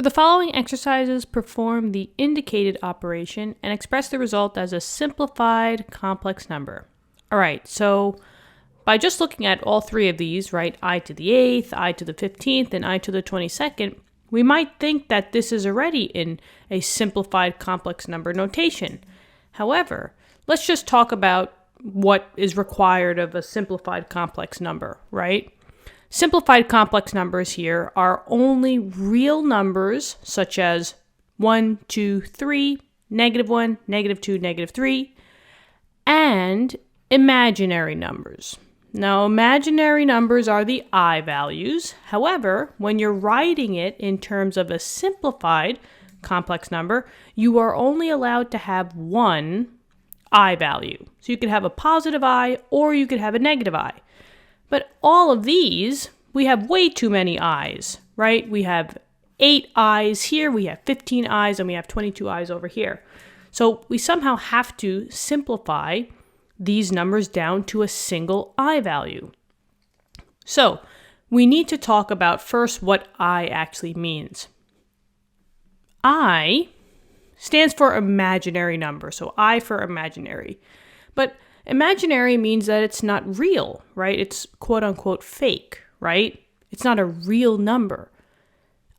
the following exercises, perform the indicated operation and express the result as a simplified complex number. All right, so by just looking at all three of these, right, I to the 8th, I to the 15th, and I to the 22nd, we might think that this is already in a simplified complex number notation. However, let's just talk about what is required of a simplified complex number, right? Simplified complex numbers here are only real numbers such as 1, 2, 3, -1, -2, -3, and imaginary numbers. Now, imaginary numbers are the I values. However, when you're writing it in terms of a simplified complex number, you are only allowed to have one I value. So you could have a positive I or you could have a negative I. But all of these, we have way too many I's, right? We have 8 I's here, we have 15 I's, and we have 22 I's over here. So we somehow have to simplify these numbers down to a single I value. So we need to talk about first what I actually means. I stands for imaginary number, so I for imaginary. But imaginary means that it's not real, right? It's quote unquote fake, right? It's not a real number.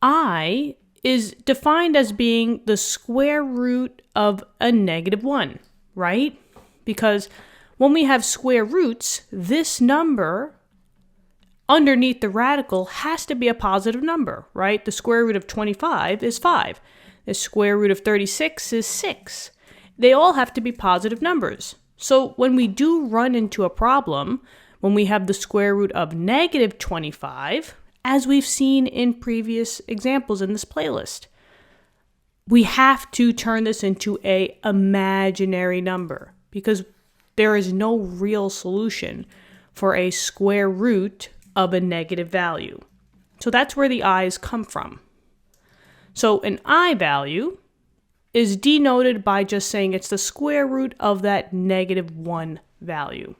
I is defined as being the square root of a -1, right? Because when we have square roots, this number underneath the radical has to be a positive number, right? The square root of 25 is 5. The square root of 36 is 6. They all have to be positive numbers. So when we do run into a problem, when we have the square root of -25, as we've seen in previous examples in this playlist, we have to turn this into an imaginary number because there is no real solution for a square root of a negative value. So that's where the I's come from. So an I value is denoted by just saying it's the square root of that -1 value.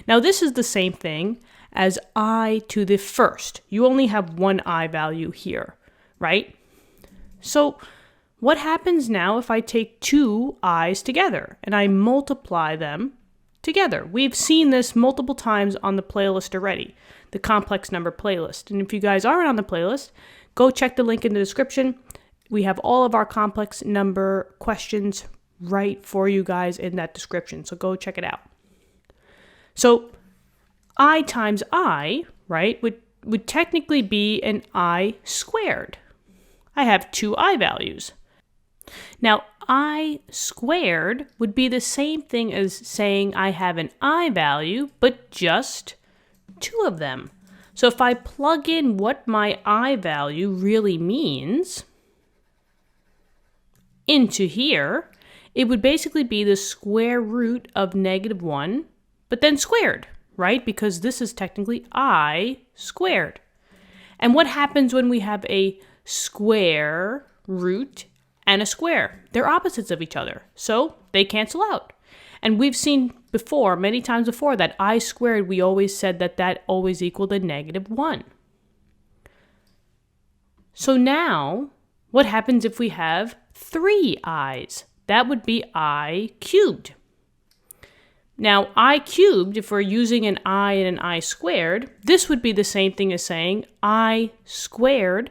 Now this is the same thing as I to the first. You only have one I value here, right? So what happens now if I take two I's together and I multiply them together? We've seen this multiple times on the playlist already, the complex number playlist. And if you guys aren't on the playlist, go check the link in the description. We have all of our complex number questions right for you guys in that description. So go check it out. So I times I, right, would technically be an I squared. I have two I values. Now, I squared would be the same thing as saying I have an I value, but just two of them. So if I plug in what my I value really means into here, it would basically be the square root of -1, but then squared, right? Because this is technically I squared. And what happens when we have a square root and a square? They're opposites of each other, so they cancel out. And we've seen before, many times before, that I squared, we always said that that always equaled a -1. So now, what happens if we have 3 I's? That would be I cubed. Now, I cubed, if we're using an I and an I squared, this would be the same thing as saying I squared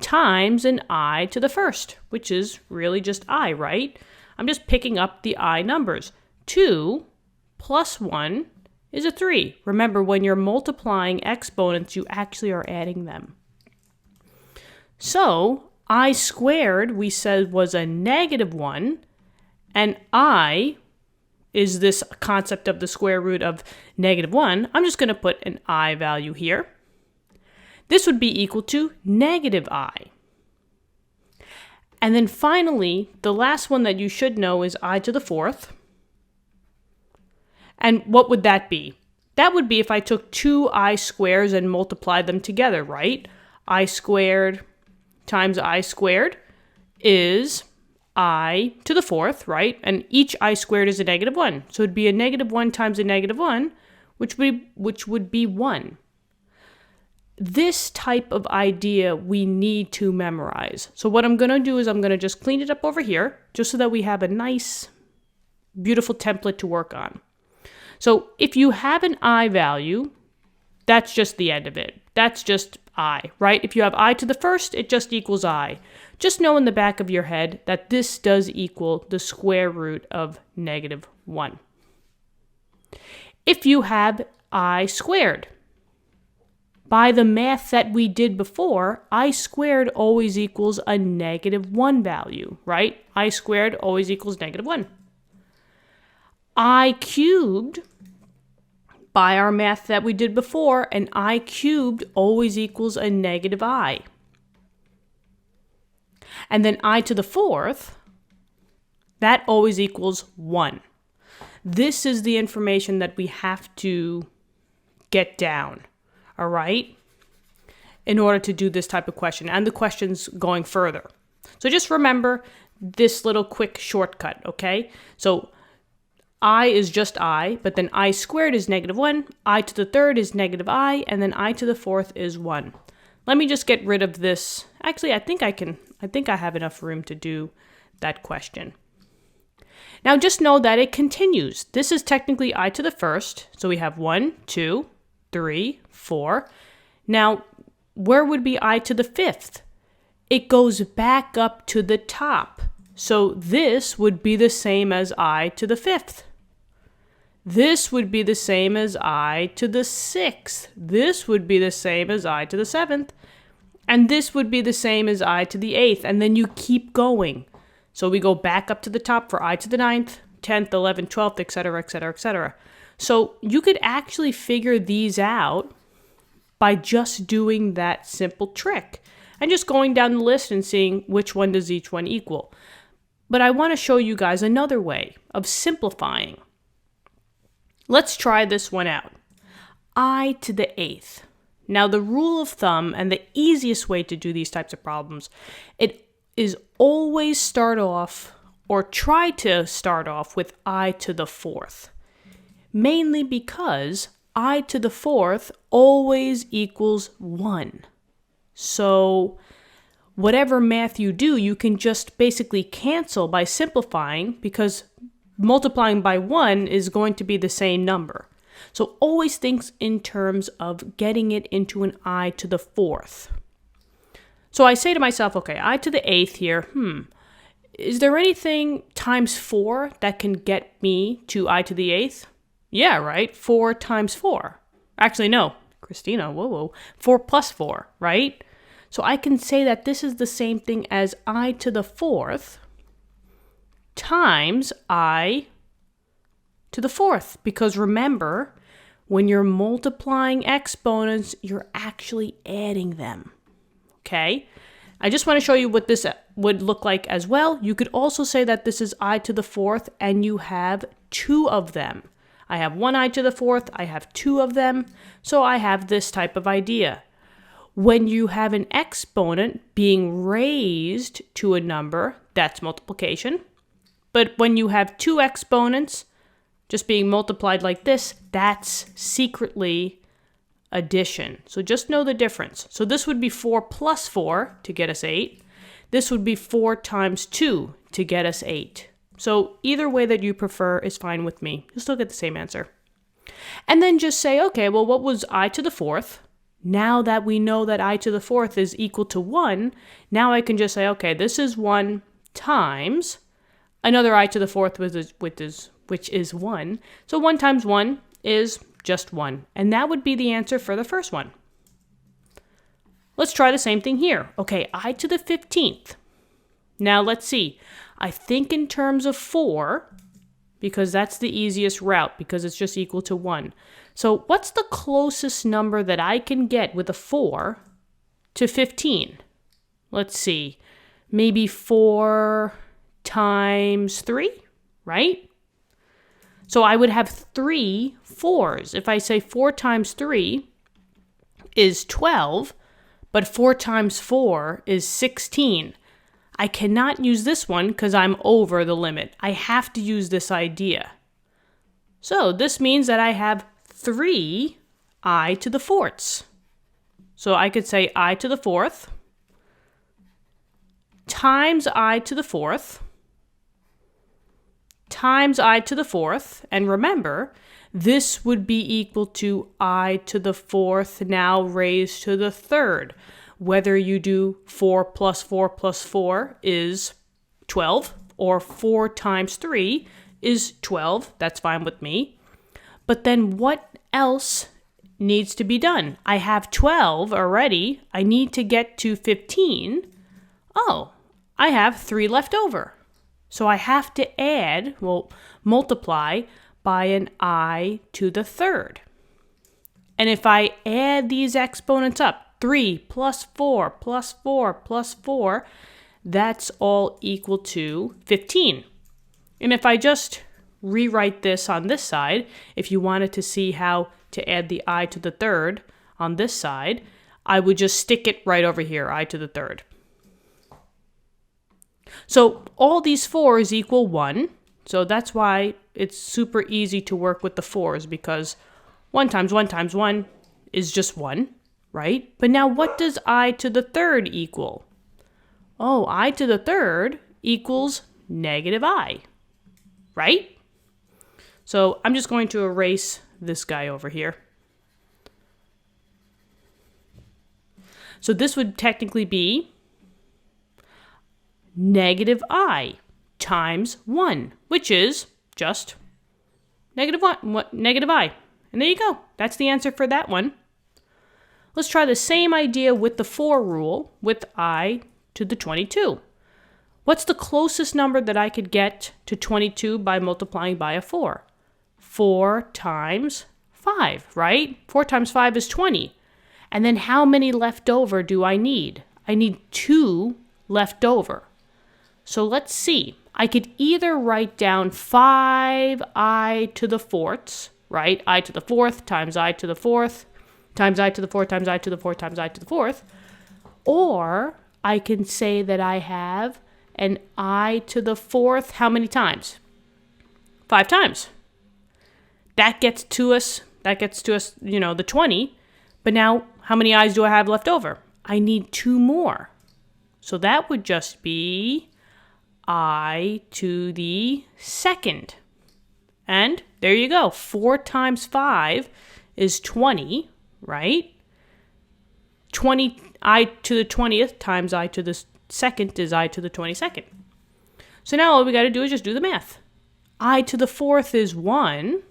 times an I to the first, which is really just I, right? I'm just picking up the I numbers. 2 plus 1 is a 3. Remember, when you're multiplying exponents, you actually are adding them. So, I squared, we said, was a -1, and I is this concept of the square root of -1. I'm just going to put an I value here. This would be equal to -I. And then finally, the last one that you should know is I to the 4th. And what would that be? That would be if I took two I squares and multiplied them together, right? I squared times I squared is I to the 4th, right? And each I squared is a -1. So it'd be a -1 times a -1, which would be 1. this type of idea we need to memorize. So what I'm going to do is I'm going to just clean it up over here, just so that we have a nice, beautiful template to work on. So if you have an I value, that's just the end of it. That's just I, right? If you have I to the first, it just equals I. Just know in the back of your head that this does equal the square root of -1. If you have I squared, by the math that we did before, I squared always equals a -1 value, right? I squared always equals -1. I cubed, by our math that we did before, an I cubed always equals a -I. And then I to the fourth, that always equals 1. This is the information that we have to get down, all right, in order to do this type of question and the questions going further. So just remember this little quick shortcut, okay? So I is just I, but then I squared is -1, I to the third is -I, and then I to the fourth is 1. Let me just get rid of this. Actually, I think I have enough room to do that question. Now just know that it continues. This is technically I to the first, so we have 1, 2, 3, 4. Now, where would be I to the fifth? It goes back up to the top. So this would be the same as I to the fifth. This would be the same as I to the sixth. This would be the same as I to the seventh. And this would be the same as I to the eighth. And then you keep going. So we go back up to the top for I to the ninth, 10th, 11th, 12th, etc., etc., etc. So you could actually figure these out by just doing that simple trick and just going down the list and seeing which one does each one equal. But I want to show you guys another way of simplifying. Let's try this one out. I to the eighth. Now the rule of thumb and the easiest way to do these types of problems, it is always start off or try to start off with I to the fourth. Mainly because I to the fourth always equals 1. So whatever math you do, you can just basically cancel by simplifying, because multiplying by 1 is going to be the same number. So always think in terms of getting it into an I to the fourth. So I say to myself, okay, I to the eighth here, is there anything times 4 that can get me to I to the eighth? Yeah, right, 4 times 4. Actually, no, Christina, whoa, 4 plus 4, right? So I can say that this is the same thing as I to the fourth times I to the fourth. Because remember, when you're multiplying exponents, you're actually adding them, okay? I just want to show you what this would look like as well. You could also say that this is I to the fourth and you have 2 of them. I have 1 I to the fourth, I have 2 of them, so I have this type of idea. When you have an exponent being raised to a number, that's multiplication. But when you have 2 exponents just being multiplied like this, that's secretly addition. So just know the difference. So this would be 4 plus 4 to get us 8. This would be 4 times 2 to get us 8. So either way that you prefer is fine with me. You'll still get the same answer. And then just say, okay, well, what was I to the fourth? Now that we know that I to the fourth is equal to 1, now I can just say, okay, this is 1 times another I to the fourth, which is 1. So 1 times 1 is just 1. And that would be the answer for the first one. Let's try the same thing here. Okay, I to the 15th. Now let's see. I think in terms of 4, because that's the easiest route, because it's just equal to 1. So what's the closest number that I can get with a 4 to 15? Let's see. Maybe 4 times 3, right? So I would have 3 4s. If I say 4 times 3 is 12, but 4 times 4 is 16. I cannot use this one because I'm over the limit. I have to use this idea. So this means that I have 3 I to the fourths. So I could say I to the fourth times I to the fourth times I to the fourth. And remember, this would be equal to I to the fourth now raised to the third. Whether you do 4 plus 4 plus 4 is 12, or 4 times 3 is 12. That's fine with me. But then what else needs to be done? I have 12 already. I need to get to 15. Oh, I have 3 left over. So I have to add, well, multiply by an I to the third. And if I add these exponents up, 3 plus 4 plus 4 plus 4, that's all equal to 15. And if I just rewrite this on this side, if you wanted to see how to add the I to the third on this side, I would just stick it right over here, I to the third. So all these 4s equal 1. So that's why it's super easy to work with the 4s, because 1 times 1 times 1 is just 1, right? But now what does I to the third equal? Oh, I to the third equals negative I, right? So I'm just going to erase this guy over here. So this would technically be negative I times 1, which is just negative I. And there you go. That's the answer for that one. Let's try the same idea with the 4 rule with I to the 22. What's the closest number that I could get to 22 by multiplying by a 4? 4 times 5, right? 4 times 5 is 20. And then how many left over do I need? I need 2 left over. So let's see. I could either write down 5I to the fourths, right? I to the fourth times I to the fourth times I to the fourth times I to the fourth times I to the fourth. Or I can say that I have an I to the fourth how many times? 5 times. That gets to us, the 20. But now, how many I's do I have left over? I need 2 more. So that would just be I to the second. And there you go. 4 times 5 is 20, right? 20 I to the 20th times I to the second is I to the 22nd. So now all we got to do is just do the math. I to the fourth is 1.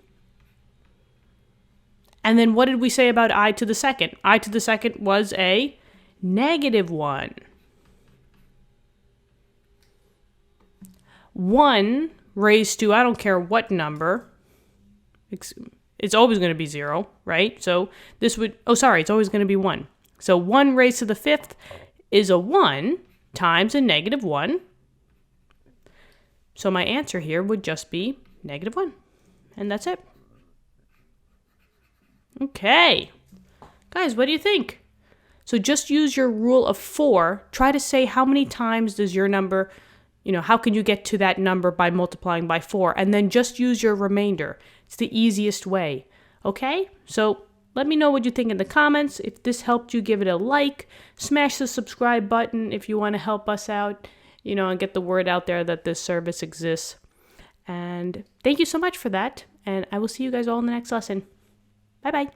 And then what did we say about I to the second? I to the second was a negative 1. 1 raised to, I don't care what number, it's always going to be 0, right? So this would, it's always going to be 1. So 1 raised to the 5th is a 1 times a negative 1. So my answer here would just be negative 1. And that's it. Okay. Guys, what do you think? So just use your rule of 4. Try to say how many times does your number, how can you get to that number by multiplying by 4? And then just use your remainder. It's the easiest way. Okay? So let me know what you think in the comments. If this helped you, give it a like. Smash the subscribe button if you want to help us out, and get the word out there that this service exists. And thank you so much for that. And I will see you guys all in the next lesson. Bye-bye.